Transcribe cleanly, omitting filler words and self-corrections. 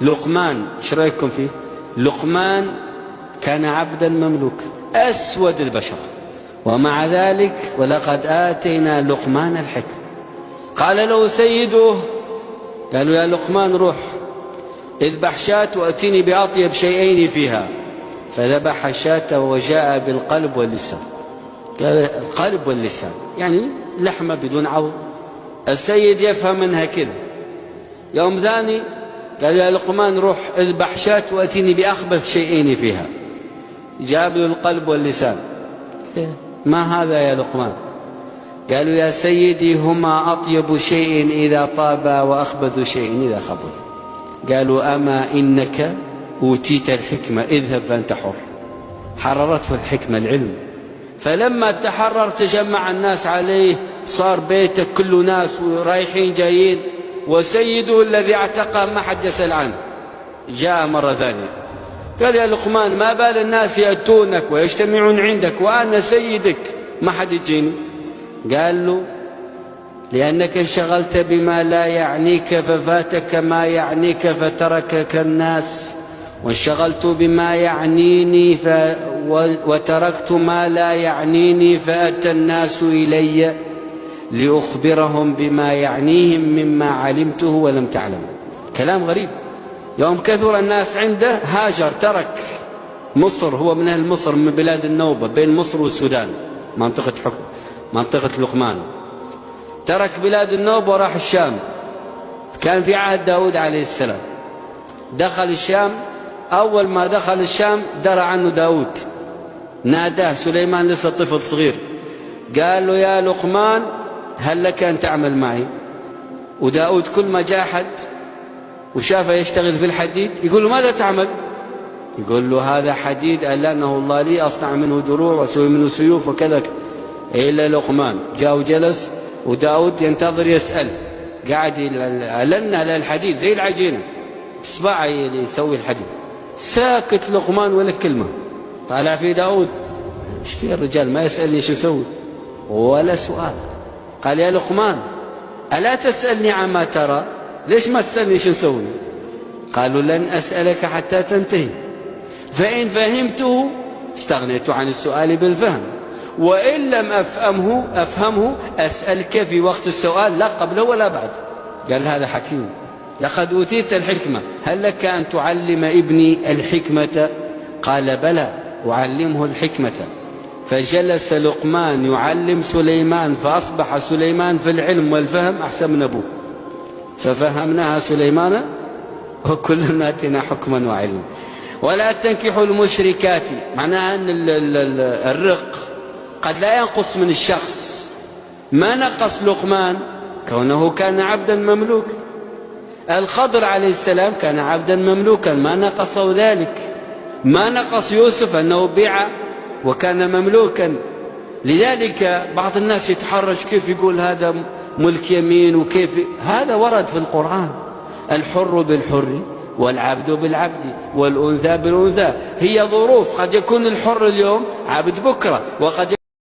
لقمان ايش رايكم فيه؟ لقمان كان عبدا مملوكا أسود البشر، ومع ذلك ولقد آتينا لقمان الحكم. قال له سيده، قالوا يا لقمان روح اذبح شاة وأتني بأطيب شيئين فيها، فذبح الشاة وجاء بالقلب واللسان. قال القلب واللسان يعني لحمة بدون عظم. السيد يفهم منها كذا. يوم ثاني قال يا لقمان روح اذبح شاة وأتني بأخبث شيئين فيها، جاب له القلب واللسان. ما هذا يا لقمان؟ قالوا يا سيدي هما أطيب شيء إذا طابا وأخبث شيء إذا خبث. قالوا أما إنك أوتيت الحكمة اذهب فأنت حر. حررته الحكمة العلم، فلما تحرر تجمع الناس عليه، صار بيته كله ناس ورايحين جايين، وسيده الذي اعتقه ما حد يسأل عنه. جاء مرة ثانية قال يا لقمان ما بال الناس يأتونك ويجتمعون عندك وأنا سيدك ما حد يجيني؟ قال له لأنك انشغلت بما لا يعنيك ففاتك ما يعنيك فتركك الناس، وانشغلت بما يعنيني وتركت ما لا يعنيني فأتى الناس إلي لأخبرهم بما يعنيهم مما علمته ولم تعلم. كلام غريب. يوم كثر الناس عنده هاجر، ترك مصر، هو من أهل مصر من بلاد النوبة بين مصر والسودان، منطقة لقمان. ترك بلاد النوبة وراح الشام. كان في عهد داود عليه السلام. دخل الشام، أول ما دخل الشام درى عنه داود، ناداه سليمان لسه طفل صغير، قال له يا لقمان هل لك أن تعمل معي؟ وداود كل ما جاء حد وشافه يشتغل في الحديد يقول له ماذا تعمل؟ يقول له هذا حديد ألانه الله لي أصنع منه دروع وأسوي منه سيوف وكذا. إلا لقمان جاء وجلس وداود ينتظر يسأل، قاعد ألنا على الحديد زي العجينة بإصبعه يسوي الحديد. ساكت لقمان ولا كلمة. طالع في داود ايش في الرجال ما يسألني ايش يسوي ولا سؤال. قال يا لقمان ألا تسألني عما ترى؟ ليش ما تسألني ايش نسوي؟ قالوا لن أسألك حتى تنتهي، فإن فهمته استغنيت عن السؤال بالفهم، وإن لم أفهمه أسألك في وقت السؤال لا قبله ولا بعد. قال هذا حكيم. لقد أوتيت الحكمة هل لك أن تعلم ابني الحكمة؟ قال بلى أعلمه الحكمة. فجلس لقمان يعلم سليمان، فأصبح سليمان في العلم والفهم أحسن من أبوه، ففهمناها سليمان وكلنا آتينا حكما وعلما. ولا تنكحوا المشركات، معناها أن الرق قد لا ينقص من الشخص. ما نقص لقمان كونه كان عبدا مملوكا. الخضر عليه السلام كان عبدا مملوكا ما نقصه ذلك. ما نقص يوسف أنه بيع وكان مملوكا. لذلك بعض الناس يتحرج كيف يقول هذا ملك يمين وكيف هذا ورد في القرآن. الحر بالحر والعبد بالعبد والأنثى بالأنثى. هي ظروف، قد يكون الحر اليوم عبد بكرة، وقد